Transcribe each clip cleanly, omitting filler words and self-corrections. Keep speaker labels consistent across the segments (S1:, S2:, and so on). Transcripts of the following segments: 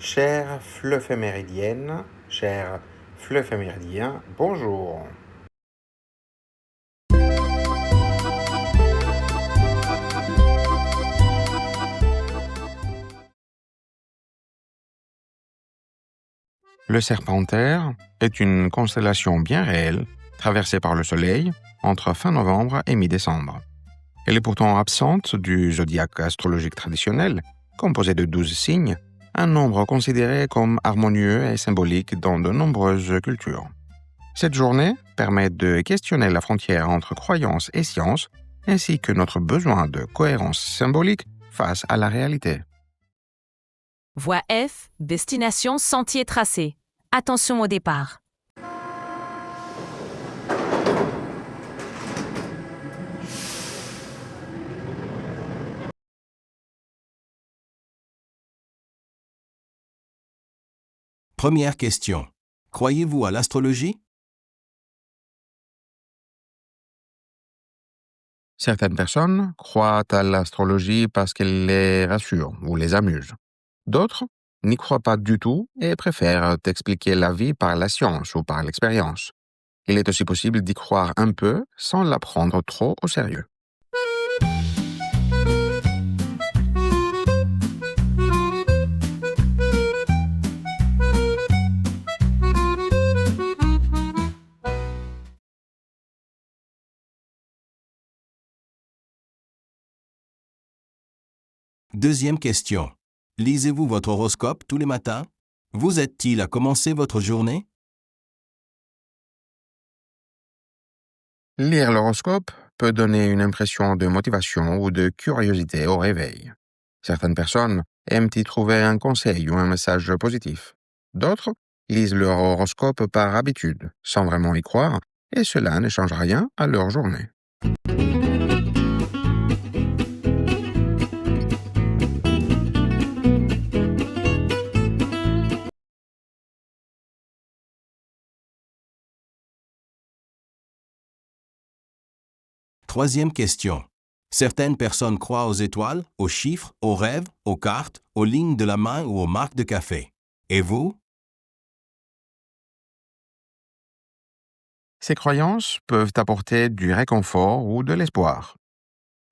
S1: Chère Fluffy Méridienne, cher Fluffy Méridien, bonjour. Le Serpentaire est une constellation bien réelle, traversée par le Soleil entre fin novembre et mi-décembre. Elle est pourtant absente du zodiaque astrologique traditionnel, composé de 12 signes, un nombre considéré comme harmonieux et symbolique dans de nombreuses cultures. Cette journée permet de questionner la frontière entre croyance et science, ainsi que notre besoin de cohérence symbolique face à la réalité.
S2: Voie F, destination sentier tracé. Attention au départ.
S3: Première question. Croyez-vous à l'astrologie?
S1: Certaines personnes croient à l'astrologie parce qu'elle les rassure ou les amuse. D'autres n'y croient pas du tout et préfèrent expliquer la vie par la science ou par l'expérience. Il est aussi possible d'y croire un peu sans la prendre trop au sérieux.
S3: Deuxième question. Lisez-vous votre horoscope tous les matins? Vous aide-t-il à commencer votre journée?
S1: Lire l'horoscope peut donner une impression de motivation ou de curiosité au réveil. Certaines personnes aiment y trouver un conseil ou un message positif. D'autres lisent leur horoscope par habitude, sans vraiment y croire, et cela ne change rien à leur journée.
S3: Troisième question. Certaines personnes croient aux étoiles, aux chiffres, aux rêves, aux cartes, aux lignes de la main ou aux marques de café. Et vous?
S1: Ces croyances peuvent apporter du réconfort ou de l'espoir.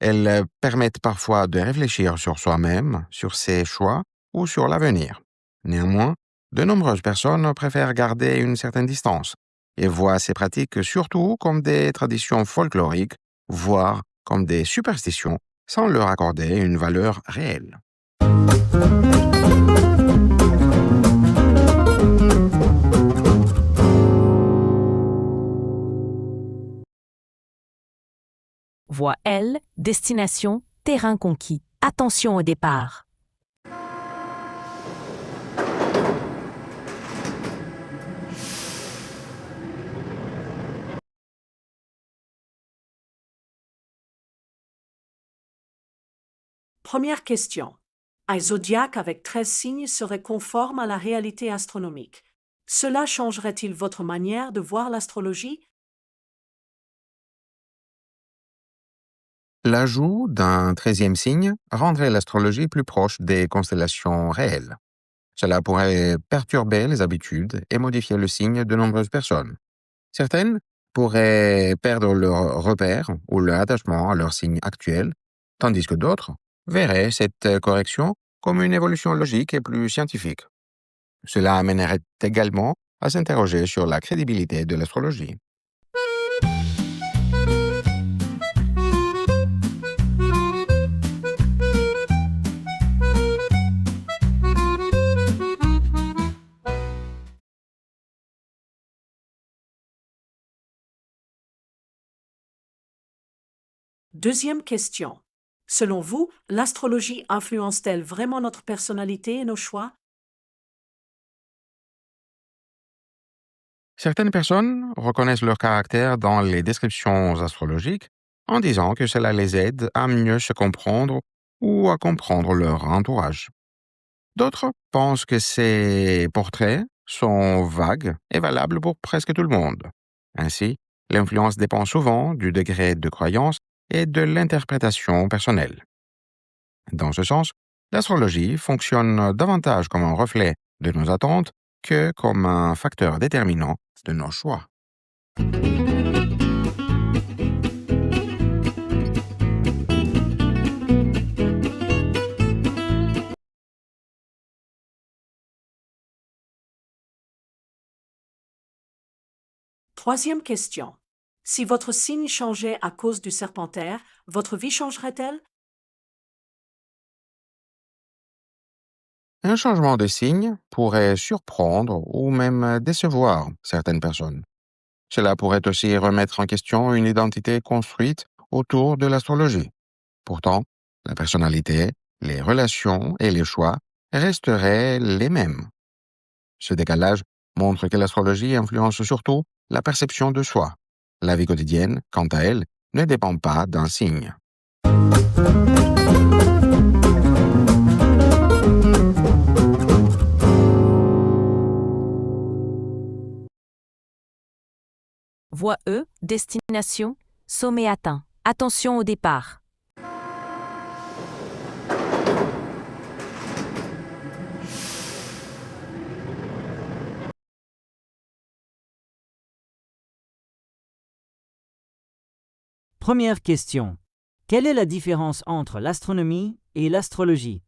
S1: Elles permettent parfois de réfléchir sur soi-même, sur ses choix ou sur l'avenir. Néanmoins, de nombreuses personnes préfèrent garder une certaine distance et voient ces pratiques surtout comme des traditions folkloriques, voire comme des superstitions, sans leur accorder une valeur réelle.
S2: Voie L, destination terrain conquis. Attention au départ.
S4: Première question. Un zodiaque avec 13 signes serait conforme à la réalité astronomique. Cela changerait-il votre manière de voir l'astrologie?
S1: L'ajout d'un 13e signe rendrait l'astrologie plus proche des constellations réelles. Cela pourrait perturber les habitudes et modifier le signe de nombreuses personnes. Certaines pourraient perdre leur repère ou leur attachement à leur signe actuel, tandis que d'autres verraient cette correction comme une évolution logique et plus scientifique. Cela amènerait également à s'interroger sur la crédibilité de l'astrologie.
S4: Deuxième question. Selon vous, l'astrologie influence-t-elle vraiment notre personnalité et nos choix?
S1: Certaines personnes reconnaissent leur caractère dans les descriptions astrologiques en disant que cela les aide à mieux se comprendre ou à comprendre leur entourage. D'autres pensent que ces portraits sont vagues et valables pour presque tout le monde. Ainsi, l'influence dépend souvent du degré de croyance et de l'interprétation personnelle. Dans ce sens, l'astrologie fonctionne davantage comme un reflet de nos attentes que comme un facteur déterminant de nos choix.
S4: Troisième question. Si votre signe changeait à cause du serpentaire, votre vie changerait-elle?
S1: Un changement de signe pourrait surprendre ou même décevoir certaines personnes. Cela pourrait aussi remettre en question une identité construite autour de l'astrologie. Pourtant, la personnalité, les relations et les choix resteraient les mêmes. Ce décalage montre que l'astrologie influence surtout la perception de soi. La vie quotidienne, quant à elle, ne dépend pas d'un signe.
S2: Voie E, destination, sommet atteint. Attention au départ.
S5: Première question. Quelle est la différence entre l'astronomie et l'astrologie?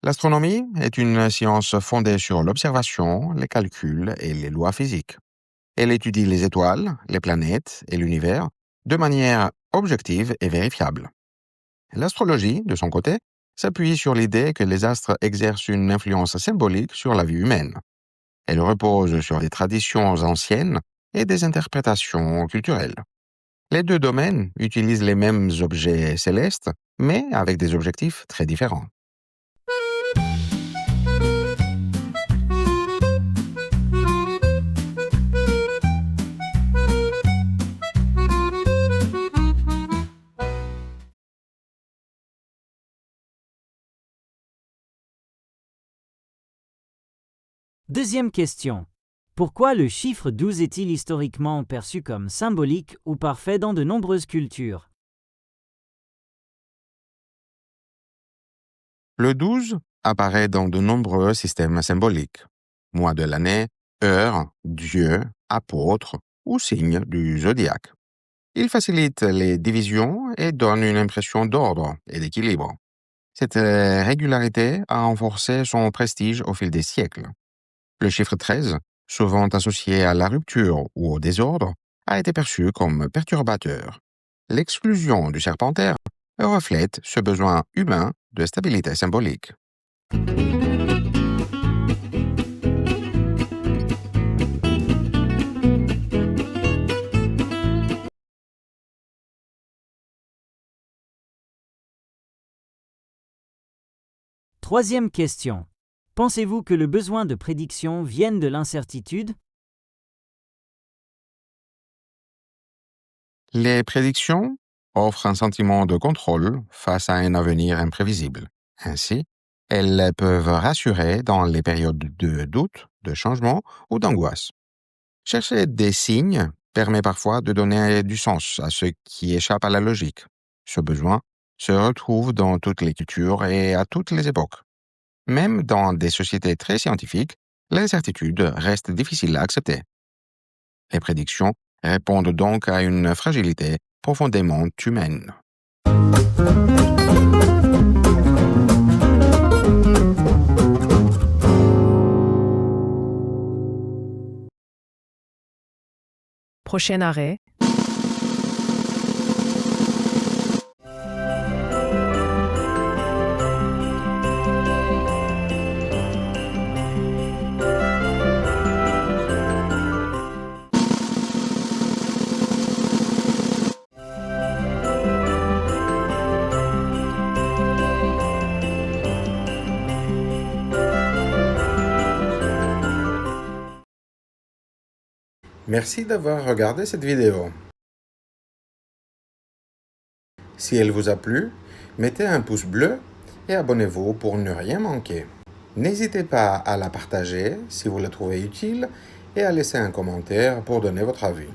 S1: L'astronomie est une science fondée sur l'observation, les calculs et les lois physiques. Elle étudie les étoiles, les planètes et l'univers de manière objective et vérifiable. L'astrologie, de son côté, s'appuie sur l'idée que les astres exercent une influence symbolique sur la vie humaine. Elle repose sur des traditions anciennes et des interprétations culturelles. Les deux domaines utilisent les mêmes objets célestes, mais avec des objectifs très différents.
S5: Deuxième question. Pourquoi le chiffre 12 est-il historiquement perçu comme symbolique ou parfait dans de nombreuses cultures?
S1: Le 12 apparaît dans de nombreux systèmes symboliques. Mois de l'année, heure, dieu, apôtre ou signe du zodiaque. Il facilite les divisions et donne une impression d'ordre et d'équilibre. Cette régularité a renforcé son prestige au fil des siècles. Le chiffre 13, souvent associé à la rupture ou au désordre, a été perçu comme perturbateur. L'exclusion du serpentaire reflète ce besoin humain de stabilité symbolique.
S5: Troisième question. Pensez-vous que le besoin de prédiction vienne de l'incertitude?
S1: Les prédictions offrent un sentiment de contrôle face à un avenir imprévisible. Ainsi, elles peuvent rassurer dans les périodes de doute, de changement ou d'angoisse. Chercher des signes permet parfois de donner du sens à ce qui échappe à la logique. Ce besoin se retrouve dans toutes les cultures et à toutes les époques. Même dans des sociétés très scientifiques, l'incertitude reste difficile à accepter. Les prédictions répondent donc à une fragilité profondément humaine.
S6: Prochain arrêt.
S1: Merci d'avoir regardé cette vidéo. Si elle vous a plu, mettez un pouce bleu et abonnez-vous pour ne rien manquer. N'hésitez pas à la partager si vous la trouvez utile et à laisser un commentaire pour donner votre avis.